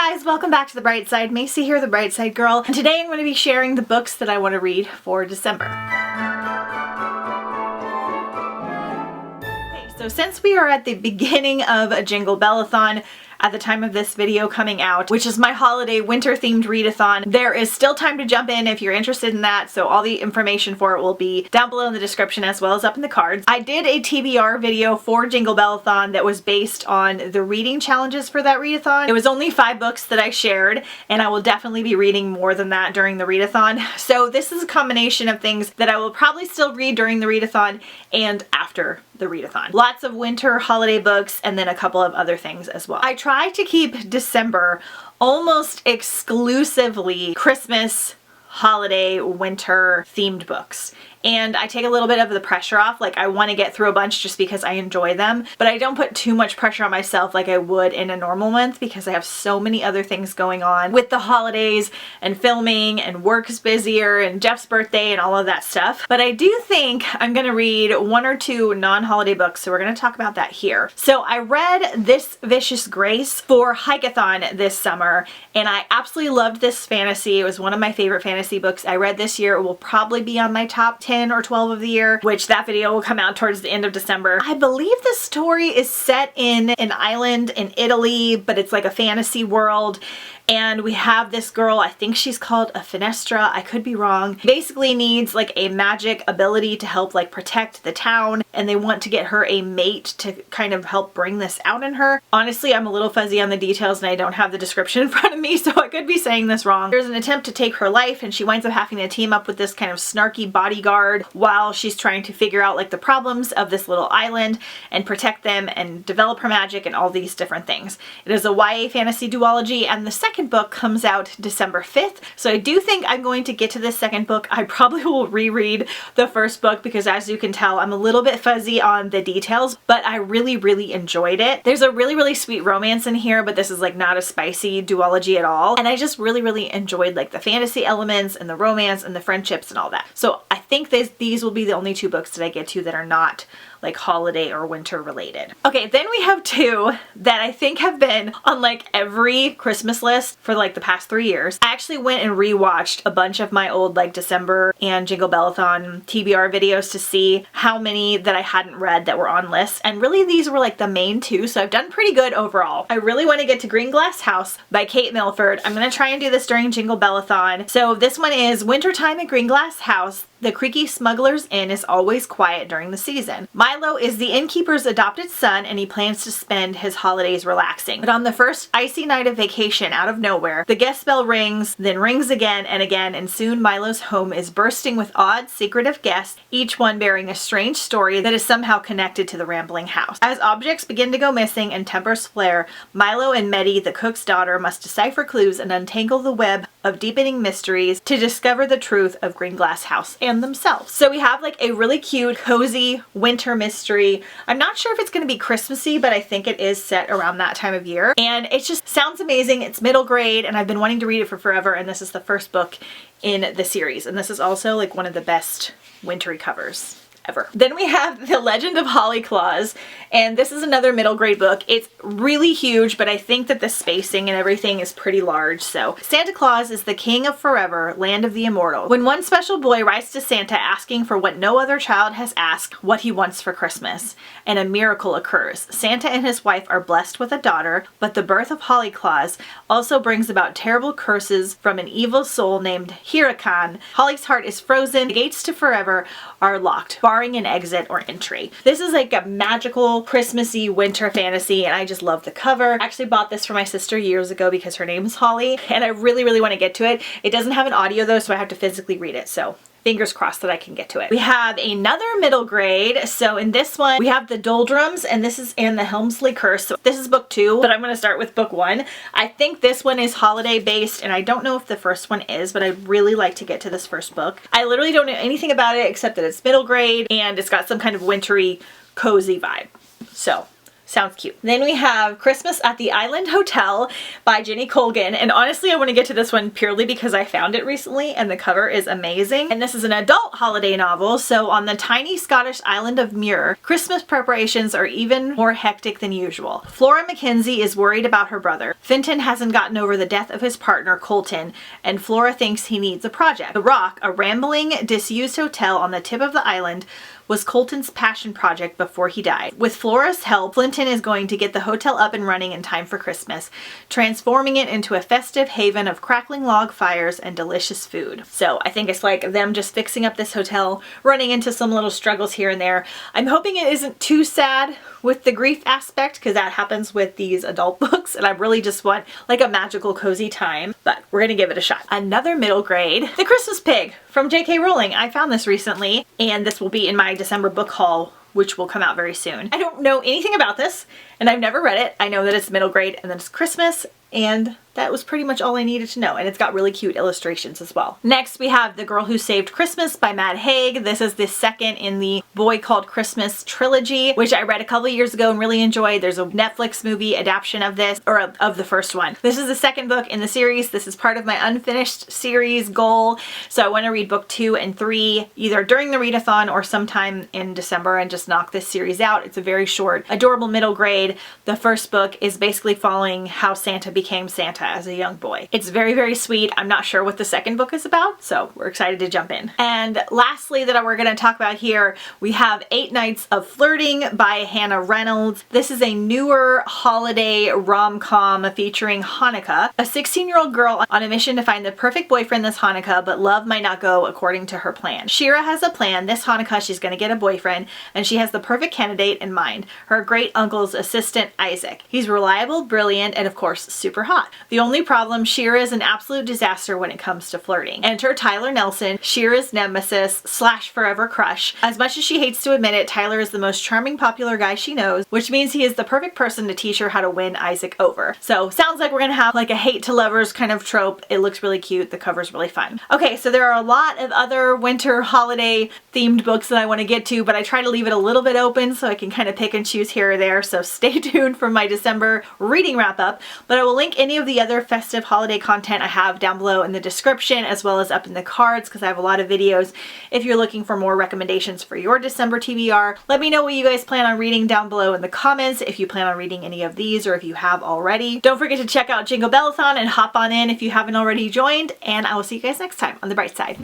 guys, welcome back to The Bright Side. Macy here, The Bright Side Girl, and today I'm going to be sharing the books that I want to read for December. Okay, so since we are at the beginning of a Jingle-Bellathon, at the time of this video coming out, which is my holiday winter themed readathon, there is still time to jump in if you're interested in that, so all the information for it will be down below in the description as well as up in the cards. I did a TBR video for Jingle-Bellathon that was based on the reading challenges for that readathon. It was only 5 books that I shared, and I will definitely be reading more than that during the readathon. So this is a combination of things that I will probably still read during the readathon and after the readathon. Lots of winter holiday books and then a couple of other things as well. I try to keep December almost exclusively Christmas, holiday, winter themed books. And I take a little bit of the pressure off. Like, I want to get through a bunch just because I enjoy them, but I don't put too much pressure on myself like I would in a normal month because I have so many other things going on with the holidays and filming and work's busier and Jeff's birthday and all of that stuff. But I do think I'm going to read 1 or 2 non-holiday books, so we're going to talk about that here. So I read This Vicious Grace for Hike-a-thon this summer, and I absolutely loved this fantasy. It was one of my favorite fantasy books I read this year. It will probably be on my top 10 or 12 of the year, which that video will come out towards the end of December. I believe the story is set in an island in Italy, but it's like a fantasy world. And we have this girl, I think she's called a Fenestra, I could be wrong, basically needs like a magic ability to help like protect the town, and they want to get her a mate to kind of help bring this out in her. Honestly, I'm a little fuzzy on the details and I don't have the description in front of me, so I could be saying this wrong. There's an attempt to take her life and she winds up having to team up with this kind of snarky bodyguard while she's trying to figure out like the problems of this little island and protect them and develop her magic and all these different things. It is a YA fantasy duology, and the second book comes out December 5th. So I do think I'm going to get to this second book. I probably will reread the first book because, as you can tell, I'm a little bit fuzzy on the details, but I really enjoyed it. There's a really sweet romance in here, but this is like not a spicy duology at all. And I just really enjoyed like the fantasy elements and the romance and the friendships and all that. So I think these will be the only 2 books that I get to that are not like holiday or winter related. Okay, then we have 2 that I think have been on like every Christmas list for like the past 3 years. I actually went and rewatched a bunch of my old like December and Jingle-Bellathon TBR videos to see how many that I hadn't read that were on lists, and really these were like the main 2, so I've done pretty good overall. I really want to get to Green Glass House by Kate Milford. I'm gonna try and do this during Jingle-Bellathon. So this one is Wintertime at Green Glass House. The creaky smuggler's inn is always quiet during the season. Milo is the innkeeper's adopted son, and he plans to spend his holidays relaxing. But on the first icy night of vacation, out of nowhere, the guest bell rings, then rings again, and soon Milo's home is bursting with odd, secretive guests, each one bearing a strange story that is somehow connected to the rambling house. As objects begin to go missing and tempers flare, Milo and Meddy, the cook's daughter, must decipher clues and untangle the web of deepening mysteries to discover the truth of Green Glass House and themselves. So we have like a really cute, cozy winter mystery. I'm not sure if it's going to be Christmassy, but I think it is set around that time of year. And it just sounds amazing. It's middle grade and I've been wanting to read it for forever, and this is the first book in the series. And this is also like one of the best wintry covers ever. Then we have The Legend of Holly Claus, and this is another middle grade book. It's really huge, but I think that the spacing and everything is pretty large. So Santa Claus is the king of forever, land of the immortal. When one special boy writes to Santa asking for what no other child has asked, what he wants for Christmas, and a miracle occurs. Santa and his wife are blessed with a daughter, but the birth of Holly Claus also brings about terrible curses from an evil soul named Huracan. Holly's heart is frozen, the gates to forever are locked, barring an exit or entry. This is like a magical Christmassy winter fantasy, and I just love the cover. I actually bought this for my sister years ago because her name is Holly, and I really want to get to it. It doesn't have an audio though, so I have to physically read it, so fingers crossed that I can get to it. We have another middle grade. So in this one, we have The Doldrums, and this is in the Helmsley Curse. So this is book 2, but I'm going to start with book 1. I think this one is holiday based, and I don't know if the first one is, but I'd really like to get to this first book. I literally don't know anything about it except that it's middle grade and it's got some kind of wintry, cozy vibe. So Sounds cute. Then we have Christmas at the Island Hotel by Jenny Colgan. And honestly, I want to get to this one purely because I found it recently and the cover is amazing. And this is an adult holiday novel. So on the tiny Scottish island of Muir, Christmas preparations are even more hectic than usual. Flora Mackenzie is worried about her brother. Finton hasn't gotten over the death of his partner, Colton, and Flora thinks he needs a project. The Rock, a rambling, disused hotel on the tip of the island, was Colton's passion project before he died. With Flora's help, Flinton is going to get the hotel up and running in time for Christmas, transforming it into a festive haven of crackling log fires and delicious food. So I think it's like them just fixing up this hotel, running into some little struggles here and there. I'm hoping it isn't too sad with the grief aspect, because that happens with these adult books, and I really just want like a magical cozy time, but we're gonna give it a shot. Another middle grade, The Christmas Pig from J.K. Rowling. I found this recently, and this will be in my December book haul, which will come out very soon. I don't know anything about this, and I've never read it. I know that it's middle grade and then it's Christmas, and that was pretty much all I needed to know, and it's got really cute illustrations as well. Next, we have The Girl Who Saved Christmas by Mad Haig. This is the second in the Boy Called Christmas trilogy, which I read a couple years ago and really enjoyed. There's a Netflix movie adaptation of this, or of the first one. This is the second book in the series. This is part of my unfinished series goal, so I want to read book 2 and 3 either during the readathon or sometime in December and just knock this series out. It's a very short, adorable middle grade. The first book is basically following how Santa became Santa as a young boy. It's very, very sweet. I'm not sure what the second book is about, so we're excited to jump in. And lastly that we're going to talk about here, we have 8 Nights of Flirting by Hannah Reynolds. This is a newer holiday rom-com featuring Hanukkah, a 16-year-old girl on a mission to find the perfect boyfriend this Hanukkah, but love might not go according to her plan. Shira has a plan. This Hanukkah she's going to get a boyfriend, and she has the perfect candidate in mind, her great uncle's assistant Isaac. He's reliable, brilliant, and of course super hot. The only problem, Shira is an absolute disaster when it comes to flirting. Enter Tyler Nelson, Shira's nemesis / forever crush. As much as she hates to admit it, Tyler is the most charming, popular guy she knows, which means he is the perfect person to teach her how to win Isaac over. So sounds like we're gonna have like a hate to lovers kind of trope. It looks really cute. The cover's really fun. Okay, so there are a lot of other winter holiday themed books that I want to get to, but I try to leave it a little bit open so I can kind of pick and choose here or there. So stay tuned for my December reading wrap up, but I will link any of the other festive holiday content I have down below in the description as well as up in the cards, because I have a lot of videos if you're looking for more recommendations for your December TBR. Let me know what you guys plan on reading down below in the comments if you plan on reading any of these or if you have already. Don't forget to check out Jingle Bellathon and hop on in if you haven't already joined, and I will see you guys next time on the bright side.